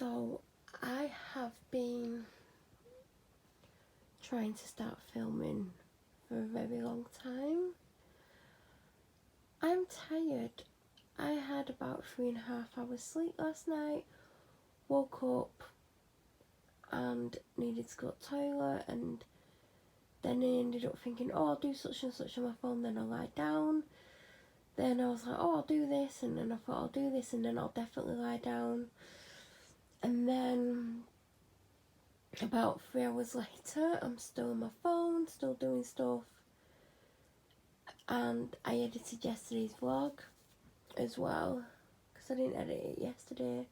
So I have been trying to start filming for a very long time. I'm tired. I had about 3.5 hours sleep last night, woke up and needed to go to the toilet, and then I ended up thinking, oh, I'll do such and such on my phone, then I'll lie down. Then I was like, oh, I'll do this, and then I thought I'll do this, and then I'll definitely lie down. And then about 3 hours later, I'm still on my phone, still doing stuff. And I edited yesterday's vlog as well, because I didn't edit it yesterday.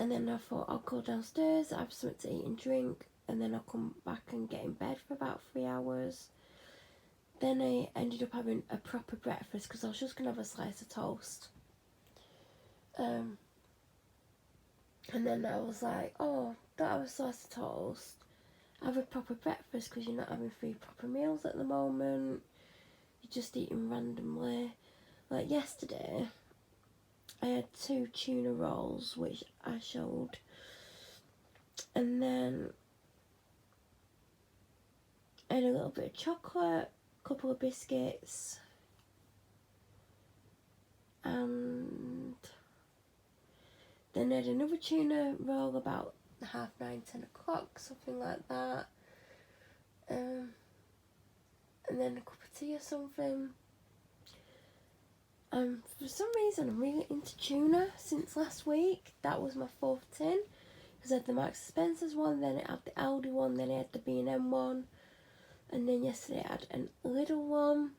And then I thought I'll go downstairs, have something to eat and drink, and then I'll come back and get in bed for about 3 hours. Then I ended up having a proper breakfast because I was just going to have a slice of toast. And then I was like, oh, don't have a slice of toast. Have a proper breakfast because you're not having 3 proper meals at the moment. You're just eating randomly. Like yesterday, I had 2 tuna rolls, which I showed. And then I had a little bit of chocolate, a couple of biscuits, and then I had another tuna roll about 9:30, 10 o'clock, something like that. And then a cup of tea or something. For some reason, I'm really into tuna since last week. That was my 4th tin. Because I had the Marks and Spencer's one, then I had the Aldi one, then I had the B&M one. And then yesterday I had a little one.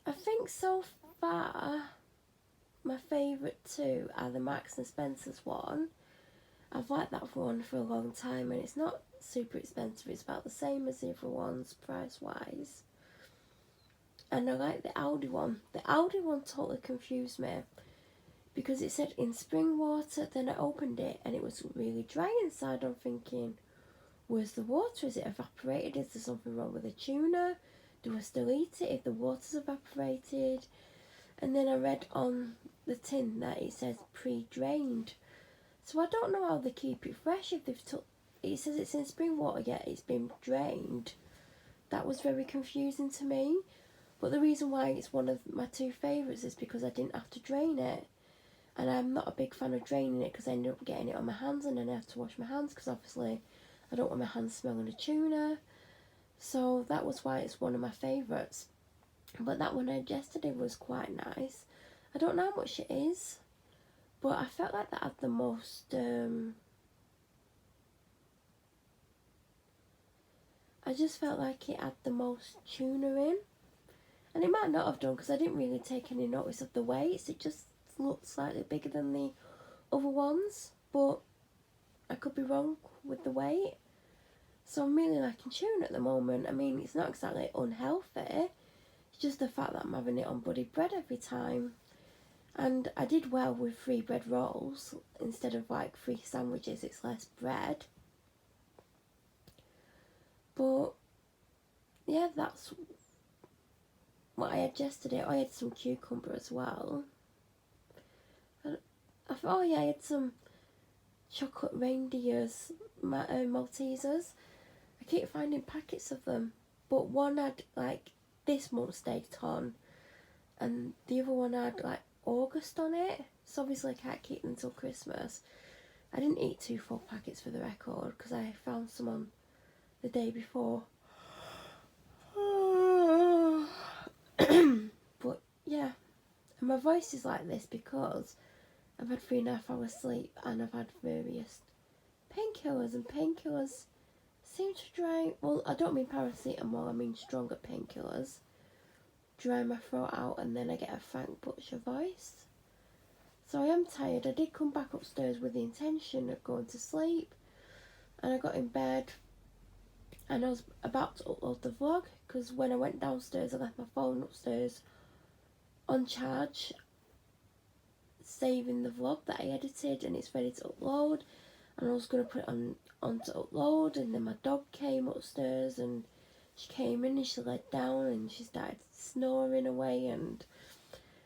I think so far, my favourite 2 are the Marks and Spencer's one. I've liked that one for a long time, and it's not super expensive. It's about the same as the other ones price-wise. And I like the Aldi one. The Aldi one totally confused me because it said in spring water. Then I opened it and it was really dry inside. I'm thinking, where's the water? Is it evaporated? Is there something wrong with the tuna? Do I still eat it if the water's evaporated? And then I read on the tin that it says pre-drained. So I don't know how they keep it fresh if they've took. It says it's in spring water, yet it's been drained. That was very confusing to me. But the reason why it's one of my 2 favourites is because I didn't have to drain it. And I'm not a big fan of draining it because I ended up getting it on my hands, and then I have to wash my hands because obviously I don't want my hands smelling of tuna. So that was why it's one of my favourites. But that one I had yesterday was quite nice. I don't know how much it is, but I felt like that had the most I just felt like it had the most tuna in. And it might not have done because I didn't really take any notice of the weights. It just looked slightly bigger than the other ones, but I could be wrong with the weight. So I'm really liking tuna at the moment. I mean, it's not exactly unhealthy. It's just the fact that I'm having it on bloody bread every time. And I did well with 3 bread rolls. Instead of like 3 sandwiches, it's less bread. But yeah, that's what I had yesterday. I had some cucumber as well. And I thought, oh yeah, I had some chocolate reindeers, Maltesers. I keep finding packets of them, but one had like this month's date on, and the other one had like August on it. So obviously I can't keep them until Christmas. I didn't eat 2 full packets for the record because I found some on the day before. But yeah, and my voice is like this because I've had 3.5 hours sleep and I've had various painkillers, and painkillers seem to dry, well, I don't mean paracetamol, I mean stronger painkillers, dry my throat out, and then I get a Frank Butcher voice. So I am tired. I did come back upstairs with the intention of going to sleep, and I got in bed and I was about to upload the vlog because when I went downstairs I left my phone upstairs on charge, saving the vlog that I edited, and it's ready to upload, and I was going to put it on to upload, and then my dog came upstairs and she came in and she laid down and she started snoring away, and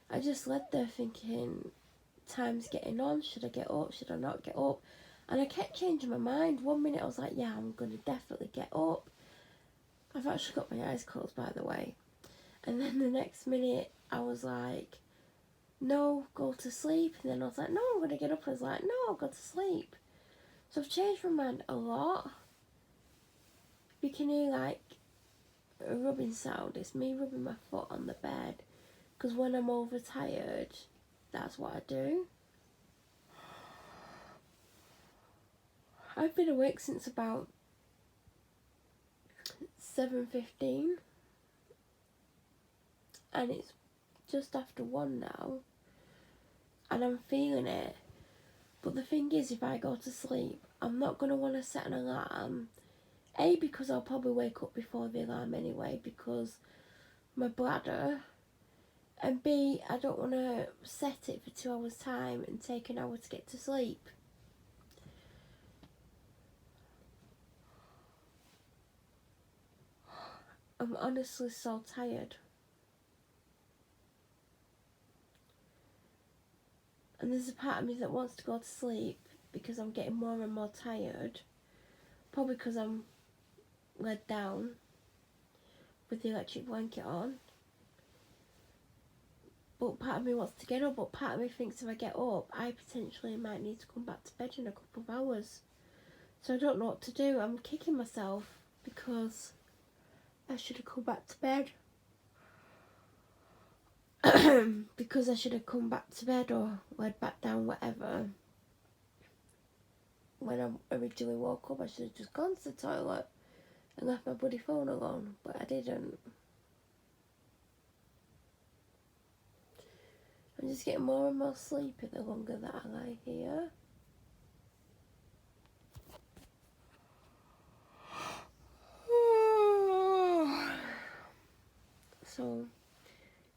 I just lay there thinking, time's getting on. Should I get up? Should I not get up? And I kept changing my mind. One minute I was like, yeah, I'm going to definitely get up. I've actually got my eyes closed, by the way. And then the next minute I was like, no, go to sleep. And then I was like, no, I'm going to get up. I was like, no, I'll go to sleep. So I've changed my mind a lot. You can hear like a rubbing sound. It's me rubbing my foot on the bed. Because when I'm overtired, that's what I do. I've been awake since about 7:15. And it's just after 1 now. And I'm feeling it. But the thing is, if I go to sleep, I'm not going to want to set an alarm. A, because I'll probably wake up before the alarm anyway, because my bladder. And B, I don't want to set it for 2 hours time and take an hour to get to sleep. I'm honestly so tired. And there's a part of me that wants to go to sleep because I'm getting more and more tired. Probably because I'm laid down with the electric blanket on. But part of me wants to get up, but part of me thinks if I get up, I potentially might need to come back to bed in a couple of hours. So I don't know what to do. I'm kicking myself because I should have come back to bed. Because I should have come back to bed or laid back down, whatever. When I originally woke up, I should have just gone to the toilet and left my bloody phone alone, but I didn't. I'm just getting more and more sleepy the longer that I lie here. So,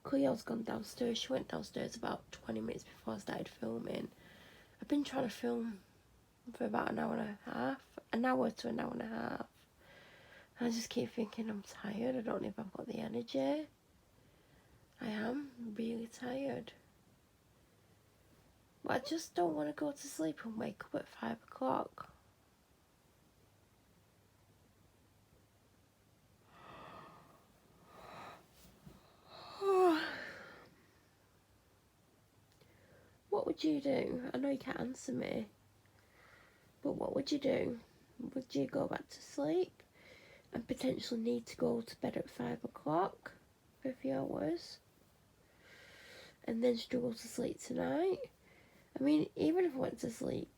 Cleo's gone downstairs. She went downstairs about 20 minutes before I started filming. I've been trying to film for about an hour and a half. An hour to an hour and a half. And I just keep thinking I'm tired. I don't know if I've got the energy. I am really tired. But I just don't want to go to sleep and wake up at 5 o'clock. What would you do? I know you can't answer me. But what would you do? Would you go back to sleep and potentially need to go to bed at 5 o'clock for a few hours and then struggle to sleep tonight? I mean, even if I went to sleep,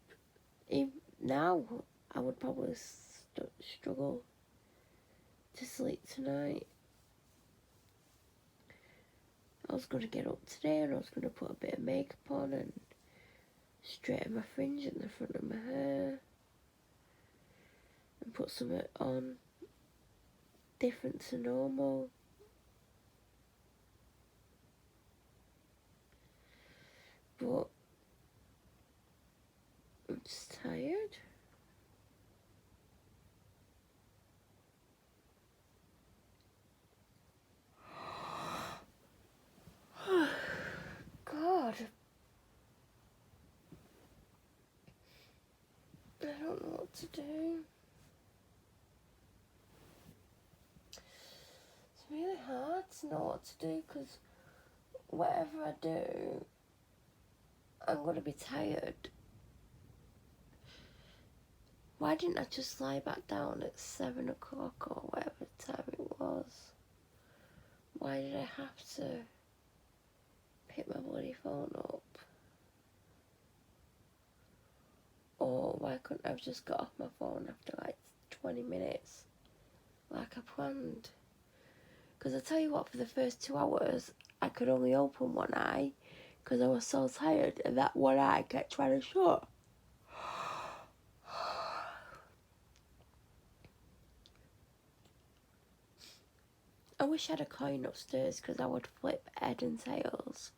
now I would probably struggle to sleep tonight. I was going to get up today and I was going to put a bit of makeup on and straighten my fringe in the front of my hair and put something on different to normal. But I'm just tired. God. I don't know what to do. It's really hard to know what to do because whatever I do, I'm going to be tired. Why didn't I just lie back down at 7 o'clock or whatever time it was? Why did I have to pick my bloody phone up? Or why couldn't I have just got off my phone after like 20 minutes like I planned? Because I tell you what, for the first 2 hours, I could only open one eye because I was so tired and that one eye kept trying to shut. I wish I had a coin upstairs because I would flip head and tails.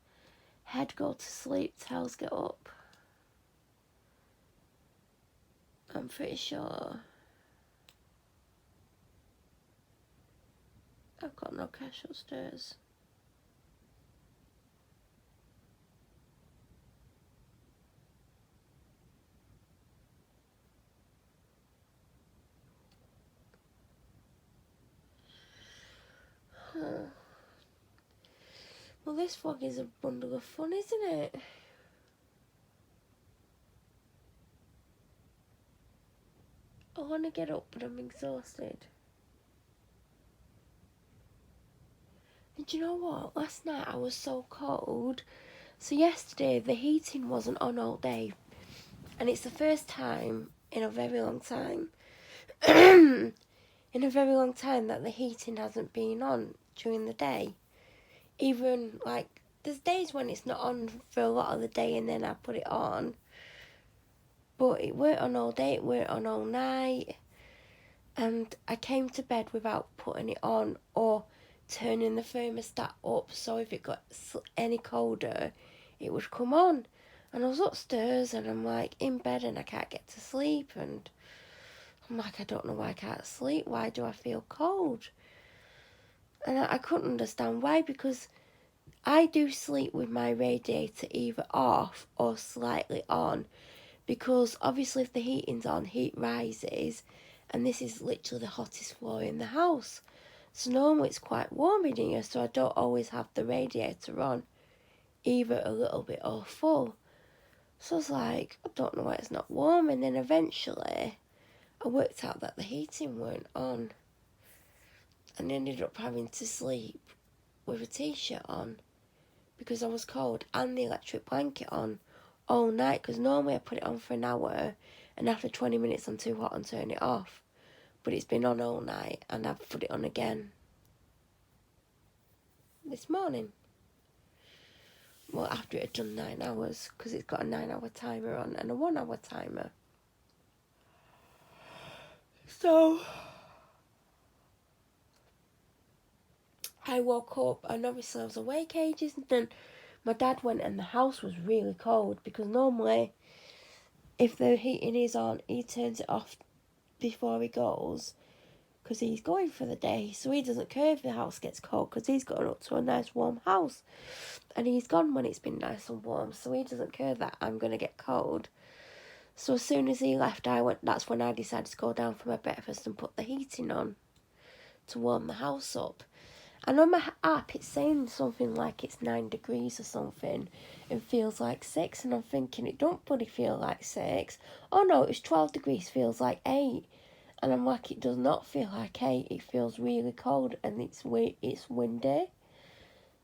Head go to sleep, tails get up. I'm pretty sure I've got no cash upstairs. Well, this vlog is a bundle of fun, isn't it? I want to get up, but I'm exhausted. And do you know what? Last night I was so cold. So yesterday the heating wasn't on all day. And it's the first time in a very long time that the heating hasn't been on during the day. Even, like, there's days when it's not on for a lot of the day and then I put it on. But it weren't on all day, it weren't on all night. And I came to bed without putting it on or turning the thermostat up, so if it got any colder, it would come on. And I was upstairs and I'm like in bed and I can't get to sleep, and I'm like, I don't know why I can't sleep. Why do I feel cold? And I couldn't understand why, because I do sleep with my radiator either off or slightly on, because obviously if the heating's on, heat rises, and this is literally the hottest floor in the house. So normally it's quite warm in here, so I don't always have the radiator on, either a little bit or full. So I was like, I don't know why it's not warm, and then eventually I worked out that the heating weren't on, and ended up having to sleep with a t-shirt on because I was cold, and the electric blanket on all night, because normally I put it on for an hour and after 20 minutes I'm too hot and turn it off. But it's been on all night and I've put it on again this morning. Well, after it had done 9 hours, because it's got a 9-hour timer on and a 1-hour timer. So I woke up and obviously I was awake ages, and then my dad went and the house was really cold, because normally if the heating is on, he turns it off before he goes, because he's going for the day, so he doesn't care if the house gets cold, because he's gone up to a nice warm house, and he's gone when it's been nice and warm, so he doesn't care that I'm going to get cold. So as soon as he left, that's when I decided to go down for my breakfast and put the heating on to warm the house up. And on my app it's saying something like it's 9 degrees or something and feels like 6, and I'm thinking it don't bloody feel like 6. Oh no, it's 12 degrees, feels like 8. And I'm like, it does not feel like 8, it feels really cold, and it's windy.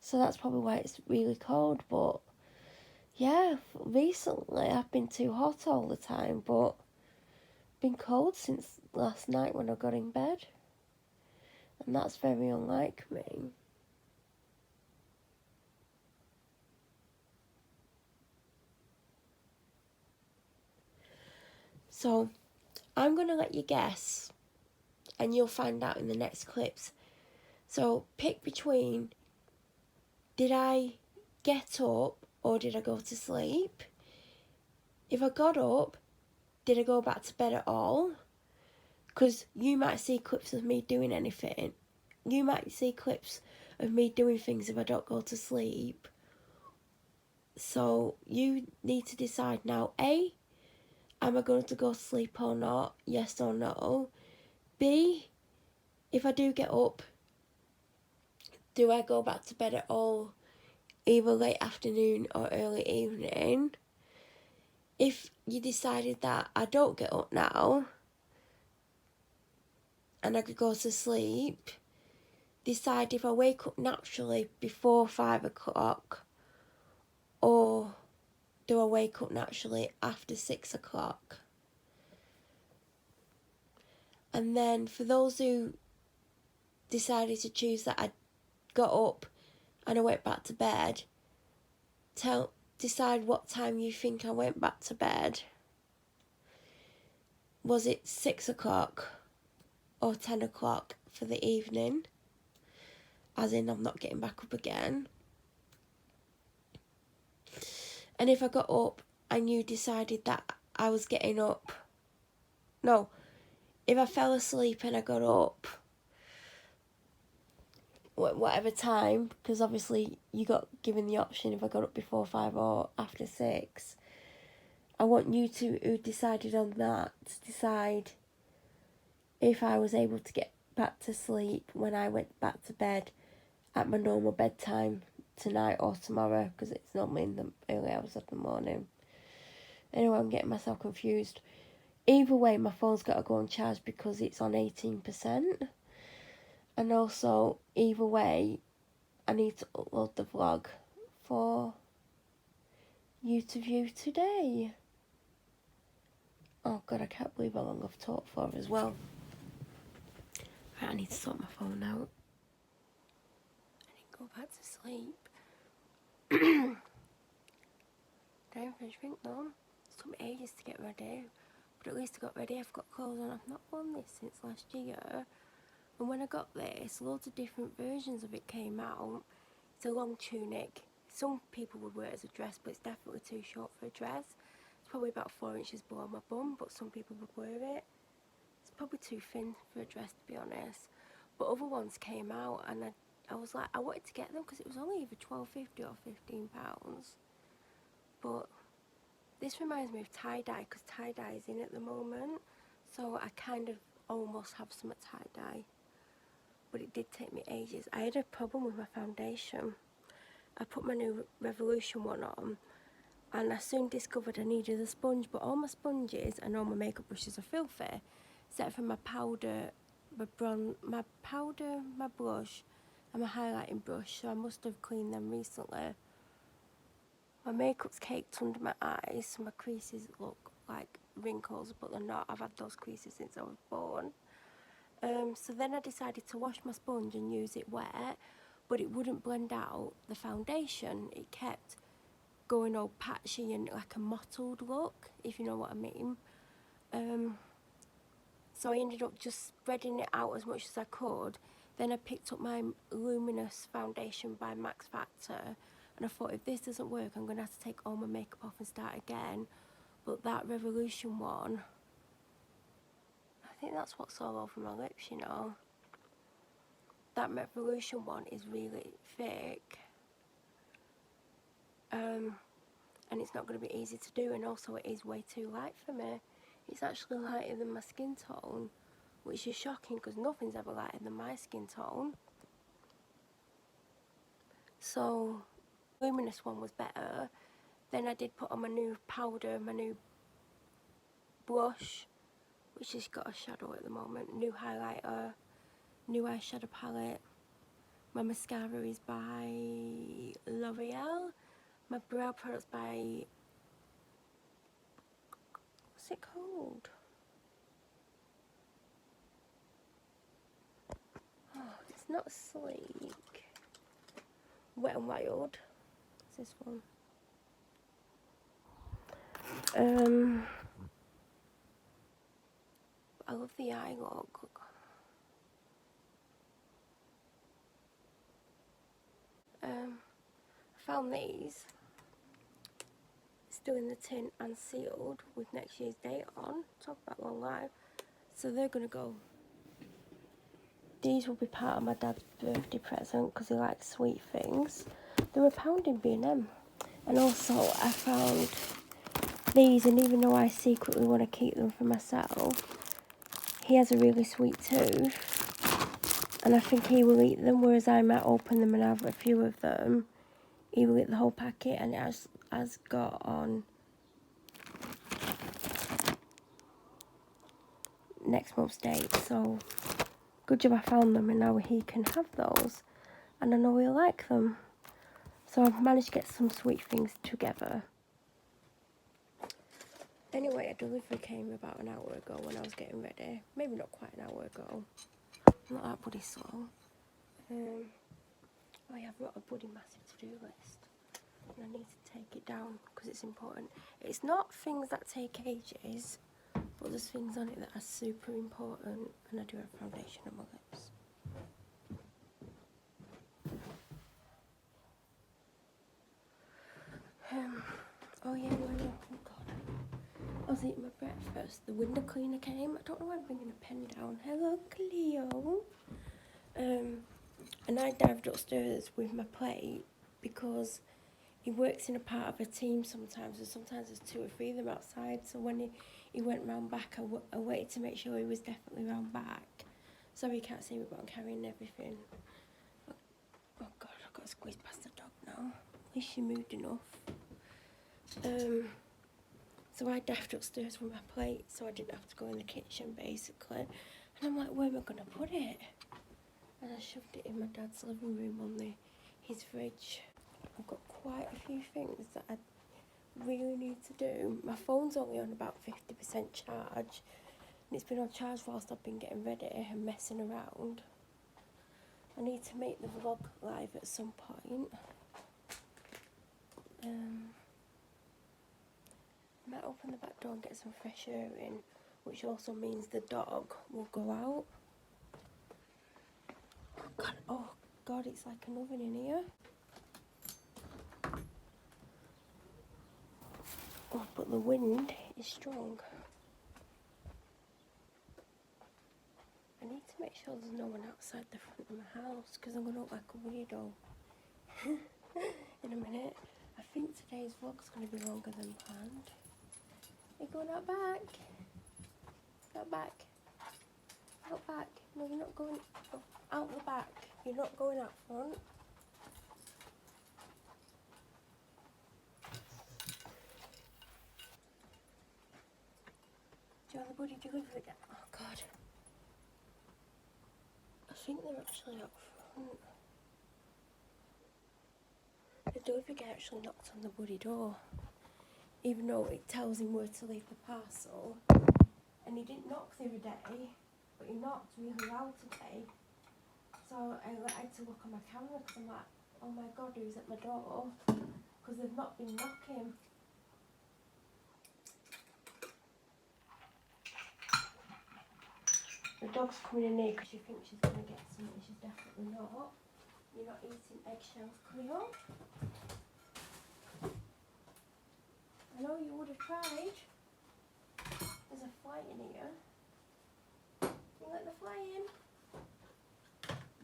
So that's probably why it's really cold. But yeah, recently I've been too hot all the time, but been cold since last night when I got in bed. And that's very unlike me. So I'm going to let you guess, and you'll find out in the next clips. So pick between, did I get up or did I go to sleep? If I got up, did I go back to bed at all? Because you might see clips of me doing anything. You might see clips of me doing things if I don't go to sleep. So you need to decide now. A, am I going to go to sleep or not? Yes or no? B, if I do get up, do I go back to bed at all, either late afternoon or early evening? If you decided that I don't get up now and I could go to sleep, decide if I wake up naturally before 5 o'clock or do I wake up naturally after 6 o'clock. And then for those who decided to choose that I got up and I went back to bed, decide what time you think I went back to bed. Was it 6 o'clock or 10 o'clock for the evening? As in, I'm not getting back up again. And if I got up and you decided that I was getting up, no, if I fell asleep and I got up, whatever time, because obviously you got given the option if I got up before 5 or after 6. I want you who decided on that to decide if I was able to get back to sleep when I went back to bed at my normal bedtime tonight or tomorrow, because it's normally in the early hours of the morning. Anyway, I'm getting myself confused. Either way, my phone's got to go on charge because it's on 18%. And also, either way, I need to upload the vlog for you to view today. Oh God, I can't believe how long I've talked for as well. Right, I need to sort my phone out. I need to go back to sleep. Time for a drink though. It took me ages to get ready. But at least I got ready. I've got clothes on. I've not worn this since last year. And when I got this, loads of different versions of it came out. It's a long tunic. Some people would wear it as a dress, but it's definitely too short for a dress. It's probably about 4 inches below my bum, but some people would wear it. It's probably too thin for a dress, to be honest. But other ones came out, and I was like, I wanted to get them because it was only either £12.50 or £15. But this reminds me of tie-dye, because tie-dye is in at the moment. So I kind of almost have some tie-dye. But it did take me ages. I had a problem with my foundation. I put my new Revolution one on, and I soon discovered I needed a sponge, but all my sponges and all my makeup brushes are filthy, except for my powder, my blush, and my highlighting brush, so I must have cleaned them recently. My makeup's caked under my eyes, so my creases look like wrinkles, but they're not. I've had those creases since I was born. So then I decided to wash my sponge and use it wet, but it wouldn't blend out the foundation. It kept going all patchy and like a mottled look, if you know what I mean. So I ended up just spreading it out as much as I could. Then I picked up my Luminous foundation by Max Factor, and I thought, if this doesn't work, I'm going to have to take all my makeup off and start again. But that Revolution one, I think that's what's all over my lips, you know. That Revolution one is really thick. And it's not going to be easy to do, and also it is way too light for me. It's actually lighter than my skin tone, which is shocking because nothing's ever lighter than my skin tone. So, Luminous one was better. Then I did put on my new powder, my new blush, which has got a shadow at the moment, new highlighter, new eyeshadow palette. My mascara is by L'Oreal. My brow product's by, what's it called? Oh, it's not Sleek. Wet n Wild. What's this one? I love the eye look. I found these still in the tin and sealed with next year's date on. Talk about long life. So they're gonna go. These will be part of my dad's birthday present because he likes sweet things. They were £1 in B&M. And also I found these, and even though I secretly want to keep them for myself, he has a really sweet tooth, and I think he will eat them, whereas I might open them and have a few of them. He will eat the whole packet, and it has got on next month's date, so good job I found them, and now he can have those, and I know he'll like them. So I've managed to get some sweet things together. Anyway, a delivery came about an hour ago when I was getting ready. Maybe not quite an hour ago. I'm not that bloody slow. I have got a bloody massive to-do list, and I need to take it down because it's important. It's not things that take ages, but there's things on it that are super important, and I do have foundation on my lips. Oh yeah, oh god. I was eating my breakfast. The window cleaner came. I don't know why I'm bringing a pen down. Hello, Cleo. And I dived upstairs with my plate because he works in a part of a team sometimes, and sometimes there's 2 or 3 of them outside. So when he went round back, I waited to make sure he was definitely round back. Sorry you can't see me, but I'm carrying everything. Oh god, I've got to squeeze past the dog now. now. At least she moved enough. So I dashed upstairs with my plate so I didn't have to go in the kitchen basically. And I'm like, where am I going to put it? And I shoved it in my dad's living room on his fridge. I've got quite a few things that I really need to do. My phone's only on about 50% charge. And it's been on charge whilst I've been getting ready and messing around. I need to make the vlog live at some point. I might open the back door and get some fresh air in, which also means the dog will go out. Oh God, it's like an oven in here. Oh, but the wind is strong. I need to make sure there's no one outside the front of my house because I'm going to look like a weirdo in a minute. I think today's vlog's going to be longer than planned. You're going out back? Out back? Out back? No, you're not going out the back. You're not going out front. Do you want the buddy delivery? Oh God. I think they're actually out front. The delivery guy actually knocked on the buddy door, even though it tells him where to leave the parcel. And he didn't knock the other day, but he knocked really loud today. So I had to look on my camera because I'm like, oh my God, who's at my door? Because they've not been knocking. The dog's coming in here because she thinks she's going to get something. She's definitely not. You're not eating eggshells, Cleo. I know you would have tried. There's a fly in here. You let the fly in.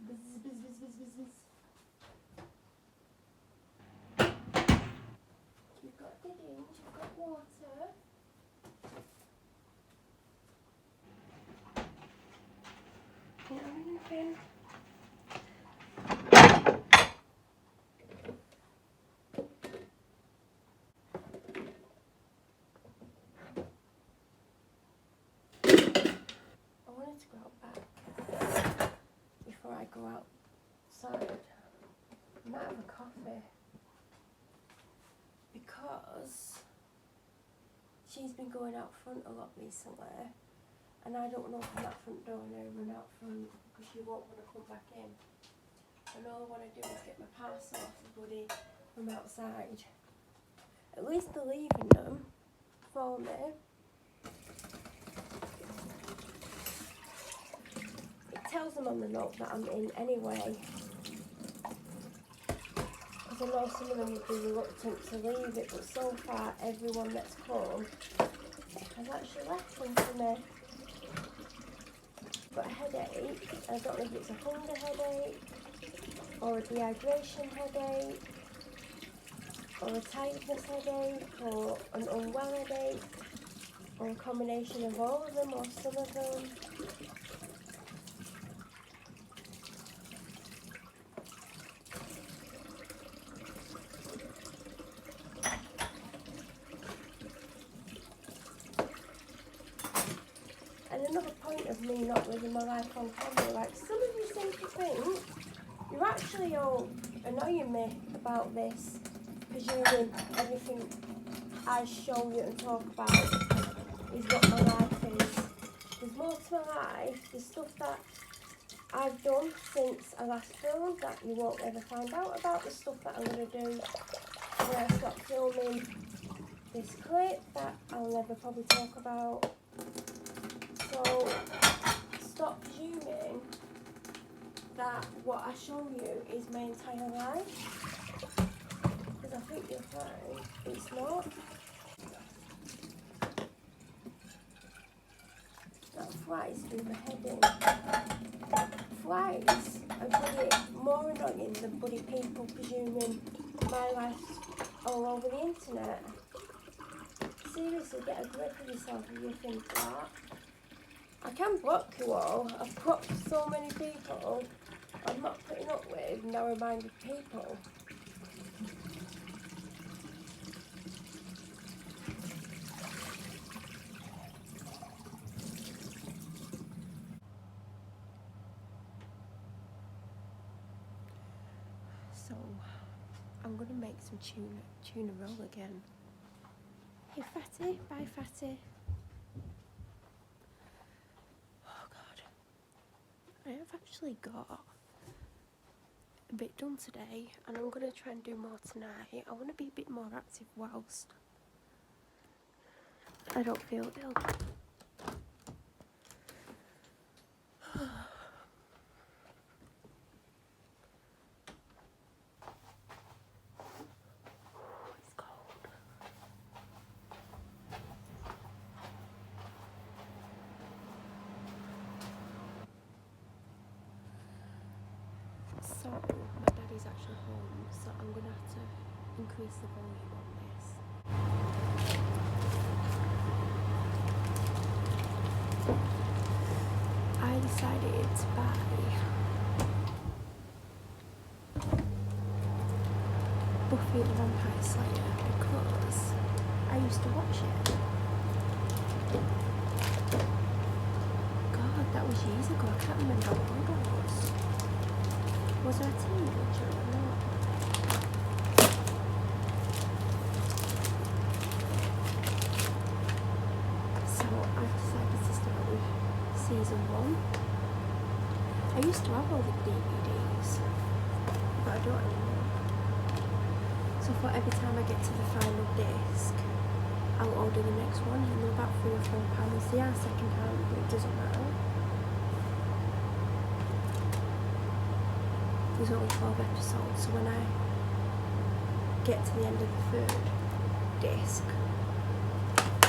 Buzz, buzz, buzz, buzz, buzz, buzz. You've got diddings, you've got water. You know anything? I wanted to go out back before I go outside. I might have a coffee because she's been going out front a lot recently and I don't want to open that front door and then run out front because she won't want to come back in. And all I want to do is get my parcel off the buddy from outside. At least they're leaving them for me. It tells them on the note that I'm in anyway. Because I know some of them would be reluctant to leave it, but so far everyone that's come has actually left them for me. Got a headache. I don't know if it's a hunger headache, or a dehydration headache, or a tiredness headache, or an unwell headache, or a combination of all of them, or some of them. And another point of me not living my life on camera, like some of you seem to think you're actually all annoying me about this, presuming everything I show you and talk about is what my life is. There's more to my life. There's stuff that I've done since I last filmed that you won't ever find out about. The stuff that I'm going to do when I stop filming this clip that I'll never probably talk about. So stop presuming that what I show you is my entire life, because I think you'll find it's not. That flies do my head in. Flies are bloody more annoying than bloody people presuming my life's all over the internet. Seriously, get a grip of yourself if you think that. I can block you all. I've blocked so many people I'm not putting up with narrow-minded people. So I'm gonna make some tuna roll again. Hey Fatty, bye Fatty. Oh god, I have actually got a bit done today, and I'm gonna try and do more tonight. I want to be a bit more active whilst I don't feel ill. It's cold. So my daddy's actually home, so I'm gonna have to increase the volume on this. I decided to buy Buffy the Vampire Slayer because I used to watch it. God, that was years ago. I can't remember how old I was. Was I a teenager or not? So I've decided to start with season 1. I used to have all the DVDs, but I don't anymore. So I thought every time I get to the final disc, I'll order the next one, and they're about £3 or £4. They are second hand, but it doesn't matter. There's only 12 episodes, so when I get to the end of the 3rd disc,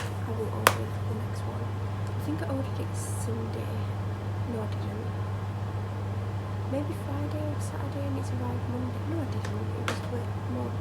I will order the next one. I think I ordered it Sunday. No, I didn't. Maybe Friday or Saturday, and it's arrived Monday. No, I didn't. It was more